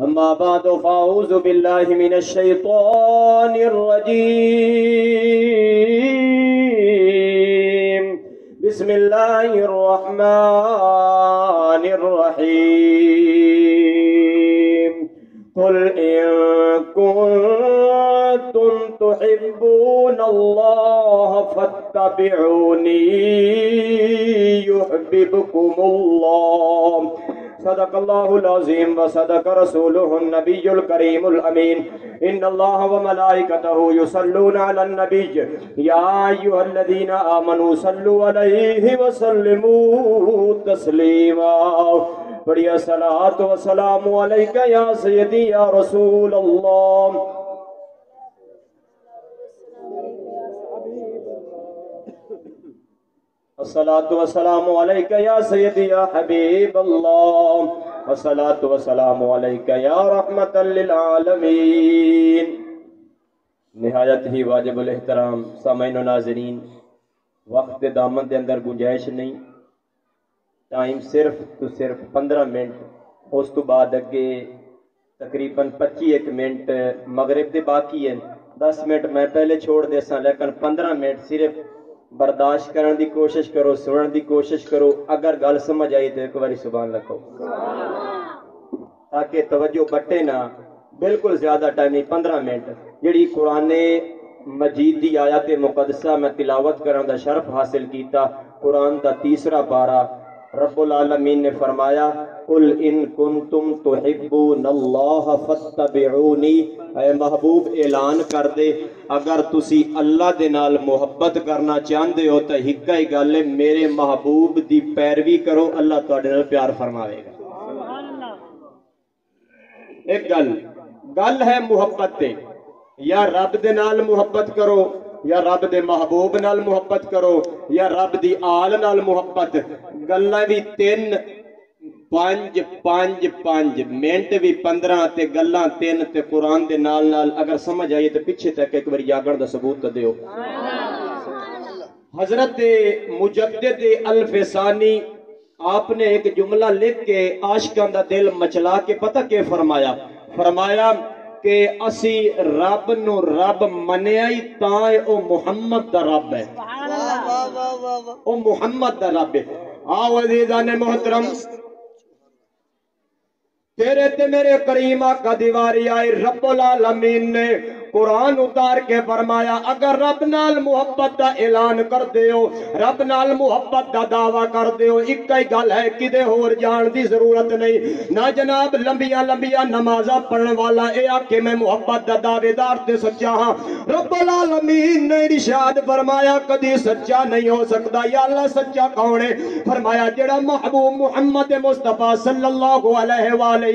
أما بعد فأعوذ بالله من الشيطان الرجيم بسم الله الرحمن الرحيم قل إن كنتم تحبون الله فاتبعوني يحببكم الله صدق الله العظيم وصدق رسوله النبي الكريم الأمين إن الله وملائكته يصلون على النبي يا أيها الذين آمنوا صلوا عليه وسلموا تسليما بڑی صلاۃ و سلام علیکہ یا سیدی یا رسول اللہ الصلاۃ والسلام علیکہ یا سیدی یا حبیب اللہ الصلاۃ والسلام علیکہ یا رحمت للعالمین۔ نہایت ہی واجب الاحترام سامعین و ناظرین، وقت دامن دے اندر گنجائش نہیں، ٹائم صرف 15 منٹ، اس تو بعد اگے تقریباً 25 منٹ مغرب دے باقی ہیں۔ 10 منٹ میں پہلے چھوڑ دے ساں، لیکن 15 منٹ صرف برداشت کرن دی کوشش کرو، سنن دی کوشش کرو، اگر گل سمجھ آئی تو ایک باری سبحان اللہ کہو تاکہ توجہ بٹے نہ۔ بالکل زیادہ ٹائم نہیں، 15 منٹ جڑی قرآن مجید دی آیات مقدسہ میں تلاوت کرن دا شرف حاصل کیتا۔ قرآن دا تیسرا پارہ رب العالمین نے فرمایا قل ان کنتم تحبون اللہ فاتبعونی، اے محبوب اعلان کر دے اگر تسی اللہ دے نال محبت کرنا چاہندے ہو تو ہکا ہی گل ہے میرے محبوب دی پیروی کرو، اللہ تواڈے نال پیار فرماوے گا۔ ایک گل ہے محبت تے، یا رب دے نال محبت کرو یا رب دے محبوب نال محبت کرو یا رب دی آل نال محبت۔ گلاں بھی 3 5 منٹ بھی 15 تے گلاں 3 تے قرآن دے نال نال اگر سمجھ آئیے تو پیچھے تک ایک بار جاگن دا ثبوت تو دیو۔ حضرت مجدد الفسانی آپ نے ایک جملہ لکھ کے عاشقاں دا دل مچلا کے پتہ کہ فرمایا کہ اسی رب نو رب منیا ہی تاں او محمد دا رب ہے، او محمد دا رب ہے۔ آؤ عزیزان محترم، تیرے تے میرے کریم آقا دیواری آئے رب العالمین نے قرآن اتار کے فرمایا اگر رب نال محبت دا اعلان کر دیو، رب نال محبت دا دعویٰ کر دیو، ایک ہی گل ہے کدے ہور جان دی ضرورت نہیں نہ جناب لمبیاں نمازاں پڑھن والا اے آکے میں محبت دا دعوے دار تے سچا ہاں۔ رب العالمین نے ارشاد فرمایا کدی سچا نہیں ہو سکتا، یا اللہ سچا کون ہے؟ فرمایا جڑا محبوب محمد مصطفیٰ صلی اللہ علیہ وآلہ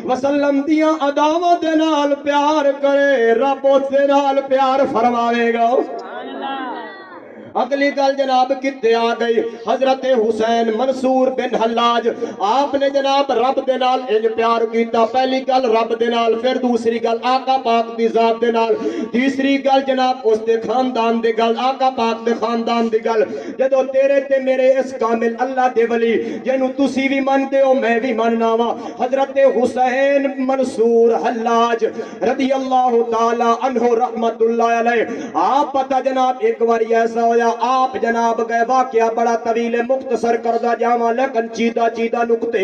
وسلم دیاں اداواں دے نال پیار کرے رب سے نال پیار فرماوے گا۔ اگلی گل جناب کتے آ گئی، حضرت حسین منصور بن حلاج آپ نے جناب رب دے نال انج پیار کیتا۔ پہلی گل رب دے نال، پھر دوسری گل آقا پاک دی ذات دے نال، تیسری گل جناب اس دے خاندان دی گل، آقا پاک دے خاندان دی گل۔ جدو تیرے تے میرے اس کامل اللہ دے ولی جنوں تسی بھی مندے ہو میں بھی مننا وا، حضرت حسین منصور حلاج رضی اللہ تعالی عنہ رحمت اللہ علیہ، آپ پتہ جناب ایک باری ایسا ہویا آپ جناب گئے، واقعہ بڑا طویل مختصر کردہ جاواں لیکن چیدہ نکتے۔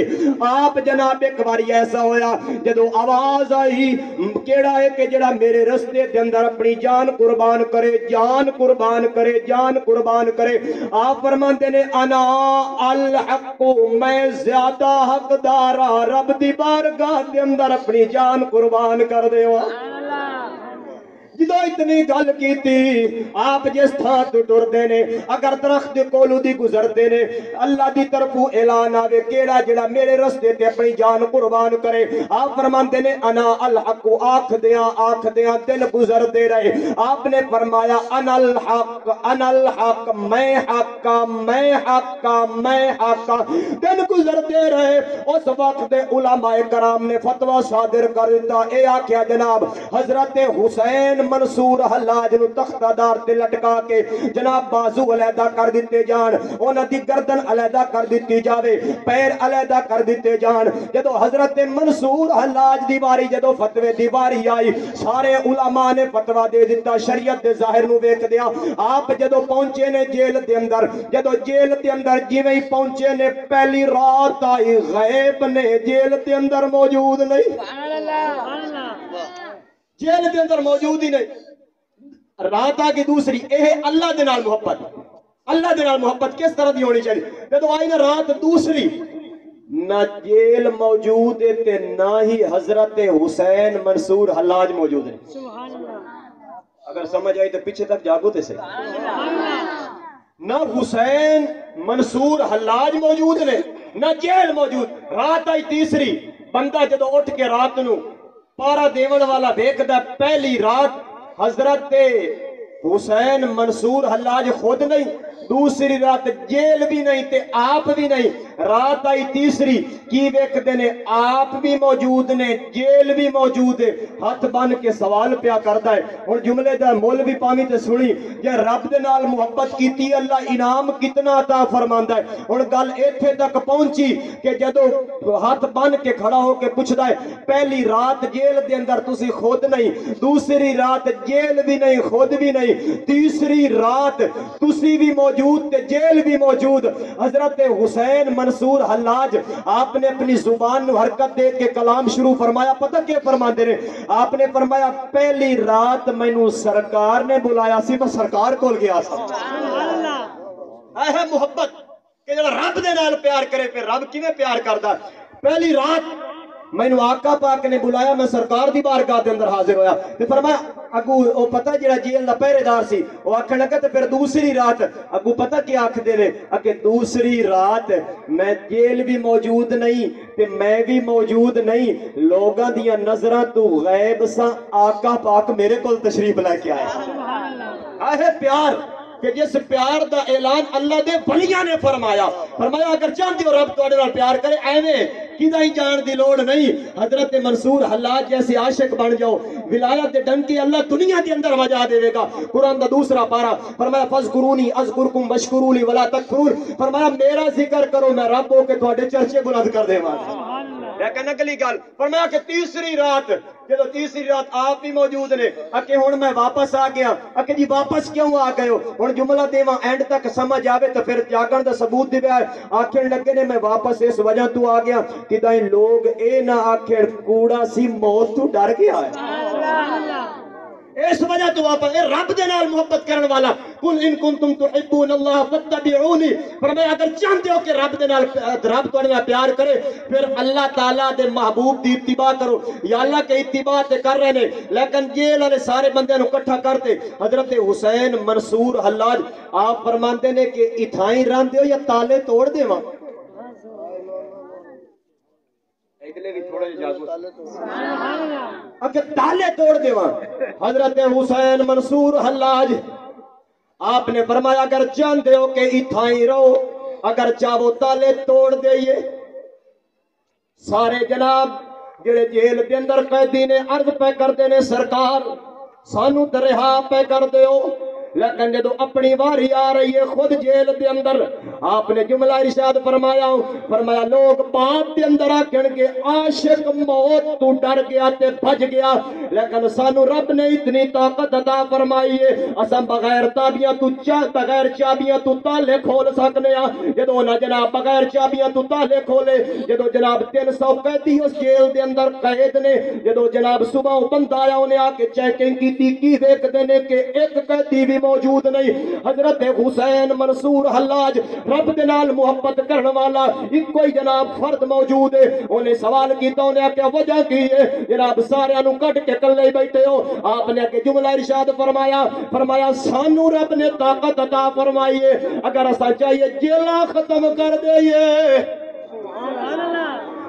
آپ جناب ایک باری ایسا ہویا جدو آواز آئی کیڑا ہے کہ جڑا میرے رستے دے اندر اپنی جان قربان کرے، جان قربان کرے، جان قربان کرے۔ آپ فرماندے نے انا الحق، میں زیادہ حقدار رب دی بارگاہ دے اندر اپنی جان قربان کر دیواں۔ جدو اتنی گل کی تھی آپ جس تھان تو ٹر دینے اگر درخت کولو دی گزر دینے اللہ دی طرفو اعلان آوے کیڑا جڑا میرے رستے تے اپنی جان قربان کرے۔ آپ فرمان دینے انا الحق، آنکھ دیاں دن گزر دے رہے۔ آپ نے فرمایا انا الحق میں حق دن گزر دے رہے۔ اس وقت علماء کرام نے فتوہ صادر کر دیتا، اے آکھیا جناب حضرت حسین منصور حلاج نو تختہ دار تے لٹکا کے جناب بازو علیحدہ کر دیتے جان، انہاں دی گردن علیحدہ کر دیتی جاوے، پیر علیحدہ کر دیتے جان۔ جدو حضرت منصور حلاج دی باری، جدو فتوے دی باری آئی، سارے علماء نے فتوہ دے دیتا شریعت دے ظاہر نو ویکھ دیا۔ آپ جدو پہنچے نے جیل دے اندر، جدو جیل دے اندر جویں پہنچے نے پہلی رات آئی، غیب نے جیل دے اندر موجود نہیں، جیل دے اندر موجود ہی نہیں۔ رات آ کی دوسری، اے اللہ دے نال محبت، اللہ دے نال محبت کس طرح دی ہونی چاہیے؟ جدو آئی نا رات دوسری، نہ جیل موجود ہے تے نہ ہی حضرت حسین منصور حلاج موجود ہے۔ اگر سمجھ آئی تو پیچھے تک جاگو تے سے، نہ حسین منصور حلاج موجود نے نہ جیل موجود۔ رات آئی تیسری، بندہ جدو اٹھ کے رات نو پارا دیون والا دیکھدا پہلی رات حضرت حسین منصور حلاج خود نہیں، دوسری رات جیل بھی نہیں تے آپ بھی نہیں۔ رات آئی تیسری، کی ویکھدے نے آپ بھی موجود نے، جیل بھی موجود ہے۔ ہاتھ بن کے سوال پیا کردا ہے، اور جملے دا مول بھی پاویں تے سنی، جے رب دے نال محبت کیتی اللہ انعام کتنا عطا فرماندا ہے۔ ہن گل ایتھے تک پہنچی کہ جدو ہاتھ بن کے کھڑا ہو کے پوچھدا ہے، پہلی رات جیل دے اندر تسی خود نہیں، دوسری رات جیل بھی نہیں خود بھی نہیں، تیسری رات تسی بھی موجود تے جیل بھی موجود۔ حضرت حسین منصور حلاج آپ نے اپنی زبان نو حرکت دے کے کلام شروع فرمایا، پتہ کیا فرماندے نے؟ آپ نے فرمایا پہلی رات مینوں سرکار نے بلایا سی، میں سرکار کول گیا سا۔ اے محبت کہ جڑا رب دے نال پیار کرے پھر رب کیویں پیار کردا۔ پہلی رات مینوں آقا پاک نے بلایا، میں سرکار دی بارگاہ دے اندر حاضر ہویا تے فرمایا اگو او پتہ جڑا جیل دا پہرے دار سی او آکھن لگا تے پھر دوسری رات اگو پتہ کیا آکھدے نے کہ دوسری رات میں جیل بھی موجود نہیں تے میں بھی موجود نہیں، لوگاں دیاں نظراں تو غیب سا آقا پاک میرے کول تشریف لے کے آیا۔ اے پیار کہ جس پیار دا اعلان اللہ دے ولیاں نے فرمایا، فرمایا اگر چاہتے ہو رب تواڈے نال پیار کرے ایویں کدا ہی جان دی لوڑ نہیں، حضرت منصور حلاج جیسے عاشق بن جاؤ، ولایت دے ڈنکی اللہ دنیا دے اندر وجا دے گا۔ قرآن دا دوسرا پارا فرمایا فذکرونی اذکرکم واشکروا لی ولا تکفرون، فرمایا میرا ذکر کرو میں رب ہو کے تواڈے چرچے بلند کر دیواں۔ لیکن اگلی گل فرمایا کہ تیسری رات، جدو تیسری رات آپ بھی موجود نے، کہ ہن میں واپس آ گیا، کہ جی واپس کیوں آ گئے ہو؟ ہن جملہ دیواں اینڈ تک سمجھ آوے تو پھر جاگن دا ثبوت دے آکھن لگے نے میں واپس اس وجہ تو آ گیا کہ دائیں لوگ اے نہ آکھن کوڑا سی موت تو ڈر گیا ہے، اس وجہ تو واپس رب دے نال محبت کرن والا قل ان کنتم تحبون اللہ فاتبعونی، فرمایا اگر چاہتے ہو کہ رب دے نال رب تواڈے نال پیار کرے پھر اللہ تعالیٰ دے محبوب دی اتباع کرو۔ یا اللہ کے اتباع تے کر رہے نے، لیکن جیل والے سارے بندے نو اکٹھا کرتے حضرت حسین منصور حلاج آپ فرماندے نے کہ اتھائیں راندے ہو یا تالے توڑ دیواں؟ اگلے بھی تھوڑے جاگو اگر تالے توڑ دیواں۔ حضرت حسین منصور حلاج آپ نے فرمایا اگر چاہتے ہو کہ اتھائیں رہو، اگر چاہو تالے توڑ دئیے۔ سارے جناب جڑے جیل دے اندر قیدی نے عرض پہ کردے نے سرکار سانو تے رہا پہ کر دیو، لیکن جدو اپنی واری آ رہی ہے خود جیل دے اندر آپ نے جملہ ارشاد فرمایا، فرمایا لوگ بات دے اندر آکھن کے عاشق موت تو ڈر گیا تے بھج گیا، لیکن سانو رب نے اتنی طاقت عطا فرمائی ہے اساں بغیر چابیاں تو تالے کھول سکنے ہاں۔ جدو نہ جناب بغیر چابیاں تو تالے کھولے، جدو جناب 300 قیدی اس جیل دے اندر قید نے، جدو جناب صبح بندہ آیا انہیں آ کے چیکنگ کی ویکھدے نے کہ ایک قیدی بھی موجود نہیں۔ حضرت حسین منصور حلاج رب دے نال محبت کرنے والا ایک کوئی جناب فرد موجود ہے، انہیں سوال کیتا انہیں کیا وجہ کی ہے جناب سارے انہوں کٹ کے کلے بیٹھے ہو؟ آپ نے کہ جملہ ارشاد فرمایا، فرمایا سانو رب نے طاقت عطا فرمائی ہے اگر اسا چاہیے جیلہ ختم کر دئیے،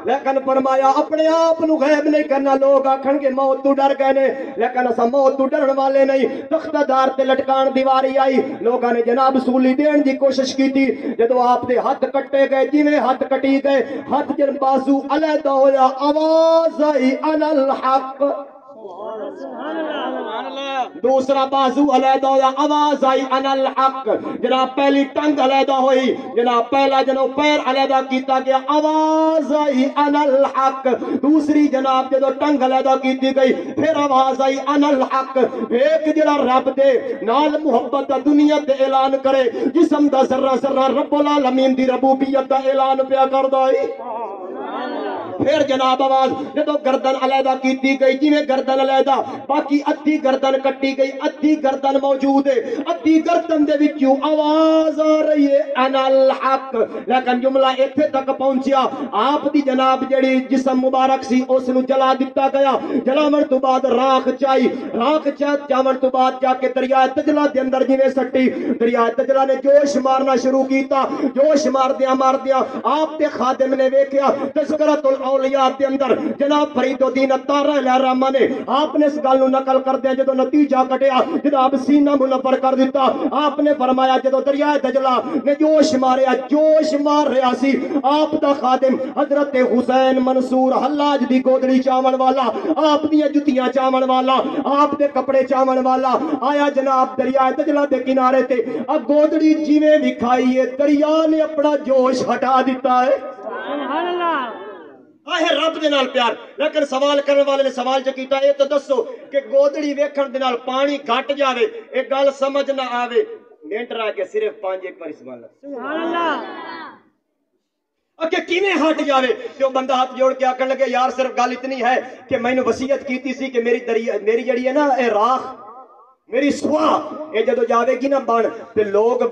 لیکن فرمایا اپنے آپ نو غیب نہیں کرنا۔ لوگ آکھن کے موت تو ڈر گئے نے، لیکن اسا موت تو ڈرن والے نہیں۔ تختہ دار تے لٹکان دیواری آئی، لوگاں نے جناب سولی دین دی کوشش کی تھی، جدو آپ دے ہاتھ کٹے گئے جویں ہاتھ کٹی گئے، ہاتھ جن بازو علیحدہ ہویا، آواز آئی انا الحق، دوسرا بازو علیحدہ ہویا آواز آئی انا الحق جناب پہلی ٹنگ علیحدہ ہوئی جناب پہلا جناب پیر علیحدہ کیتا گیا آواز آئی انا الحق دوسری جناب جدو ٹنگ علیحدہ کیتی گئی پھر آواز آئی انا الحق ایک جڑا رب دے نال محبت دا دنیا تے اعلان کرے جسم دا ذرہ ذرہ رب العالمین دی ربوبیت دا اعلان پیا کردا ہے پھر جناب آواز جدو گردن علیحدہ کیتی گئی جی میں گردن علیحدہ باقی ادھی گردن کٹی گئی ادھی گردن موجود ہے ادھی گردن دے وچوں آواز آ رہی ہے انا الحق لیکن جملہ ایتھے تک پہنچیا آپ دی جناب جڑی جسم مبارک سی اس نو جلا دتا گیا جلاون تو بعد راکھ چاون تو بعد جا کے دریائے دجلہ دے اندر جویں سٹی دریائے دجلہ نے جوش مارنا شروع کیتا جوش ماردیاں آپ تے خادم نے ویکھیا تذکرۃ اولیاء دے اندر جناب فرید الدین اتارہ الرحمہ نے آپ نے اس گل نو نقل کر دیا جدو نتیجہ کٹیا جناب سینہ منور کر دیتا آپ نے فرمایا جدو دریائے دجلہ نے جوش مار رہا سی آپ دا خادم حضرت حسین منصور حلاج دی گودڑی چاون والا آپ دی جتیاں چاون والا آپ دے کپڑے چاون والا آیا جناب دریائے دجلہ دے کنارے تے اب گودڑی جویں وکھائی ہے دریا نے اپنا جوش ہٹا دیتا ہے سبحان اللہ آہ رب دے نال پیار لیکن سوال کرنے والے نے سوال جو کیتا ہے تو دسو کہ گودڑی ویکھن دے نال پانی گھٹ جاوے ایک گل سمجھ نہ آوے منٹ رہ کے صرف 5 ایک بار سبحان اللہ کہ کیویں ہٹ جاوے جو بندہ ہاتھ جوڑ کے آکھن لگے یار صرف گل اتنی ہے کہ میں نے وصیت کیتی سی کہ میری جڑی ہے نا اے راکھ میری سوا اے جدو جاوے گی نا بن تے لوگ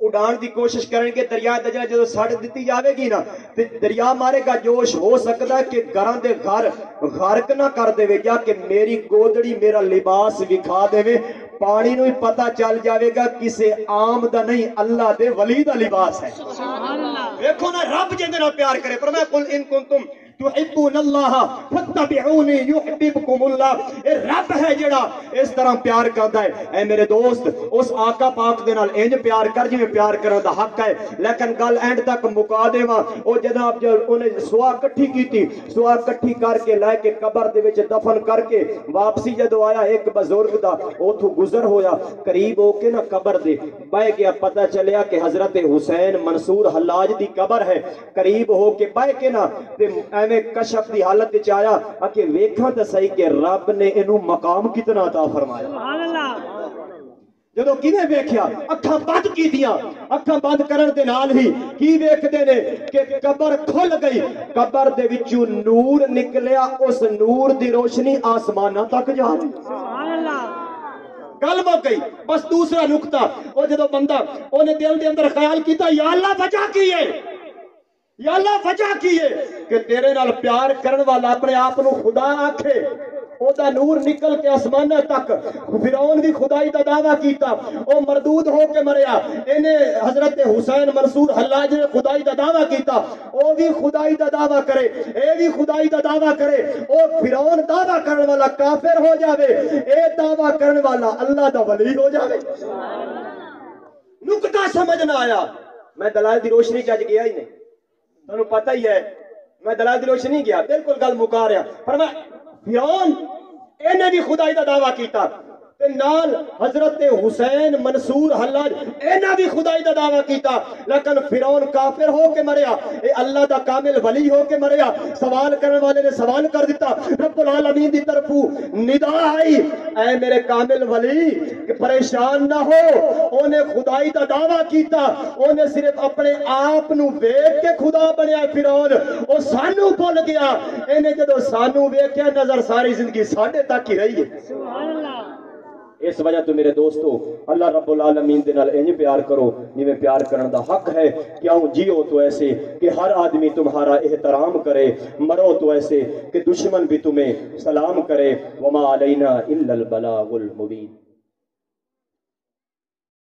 اڑان دی کوشش کریں گے دریا دجلہ جدو سڑ دیتی جاوے گی نا تے دریا مارے گا جوش ہو سکتا ہے کہ گھراں دے گھر غرق نہ کر دے وے یا کہ میری گودڑی میرا لباس وکھا دے وے پانی نو ہی پتہ چل جاوے گا کسے عام دا نہیں اللہ دے ولی دا لباس ہے سبحان اللہ دیکھو نا رب جے نال پیار کرے فرمایا قل ان کنتم تحبون اللہ فاتبعونی یحببکم اللہ اے رب ہے جڑا اس طرح پیار کردا ہے اے میرے دوست اس آقا پاک دے نال انج پیار کر جویں پیار کرن دا حق ہے لیکن گل اینڈ تک مکا دیواں او جناب جو انہیں سوا کٹھی کیتی سوا کٹھی کر کے لے کے قبر دے وچ دفن کر کے واپسی جدو آیا ایک بزرگ دا اوتھوں گزر ہویا قریب ہو کے نا قبر دے بہ گیا پتہ چلیا کہ حضرت حسین منصور حلاج دی قبر ہے قریب ہو کے بہ کے نا تے کشف دی حالت وچ آیا کہ ویکھاں تے صحیح کہ رب نے اینو مقام کتنا عطا فرمایا سبحان اللہ جدو کیویں ویکھیا اکھاں بند کیتیاں اکھاں بند کرن دے نال ہی کی ویکھدے نے کہ قبر کھل گئی قبر دے وچوں نور نکلیا اس نور دی روشنی آسماناں تک جا رہی سبحان اللہ گل مک گئی بس دوسرا نقطہ او جدو بندہ اونے دل دے اندر خیال کیتا یا اللہ وجہ کی ہے یا اللہ وجہ کی ہے کہ تیرے نال پیار کرن والا اپنے آپ نو خدا آکھے او دا نور نکل کے آسمانہ تک فرعون بھی خدائی دا دعویٰ کیتا او مردود ہو کے مریا انہیں حضرت حسین منصور حلاج نے خدائی دا دعویٰ کیتا او بھی خدائی دا دعویٰ کرے اے بھی خدائی دا دعویٰ کرے او فرعون دعویٰ کرن والا کافر ہو جاوے اے دعویٰ کرن والا اللہ دا ولی ہو جاوے نکتہ سمجھ نہ آیا میں دلائل دی روشنی چاج گیا ہی نہیں تانوں پتہ ہی ہے میں دلائل دی روشنی گیا بالکل گل مکا رہا فرمایا فرعون انہیں بھی خدائی دا دعویٰ کیتا تے نال حضرت حسین منصور حلاج انہیں بھی خدائی دا دعویٰ کیتا لیکن فرعون کافر ہو کے مریا اے اللہ دا کامل ولی ہو کے مریا سوال کرنے والے نے سوال کر دیتا رب العالمین دی طرفوں ندا آئی اے میرے کامل ولی کہ پریشان نہ ہو انہیں خدائی دا دعویٰ کیتا انہیں صرف اپنے آپ نو بیک کے خدا بنیا فرعون او سانو بھول گیا انہیں جدو سانو بیکیا نظر ساری زندگی ساڑھے تک ہی رہی ہے سبحان اللہ اس وجہ تو میرے دوستو اللہ رب العالمین دے نال انج پیار کرو جویں پیار کرن دا حق ہے کیوں جیو تو ایسے کہ ہر آدمی تمہارا احترام کرے مرو تو ایسے کہ دشمن بھی تمہیں سلام کرے وما علینا الا البلاغ المبین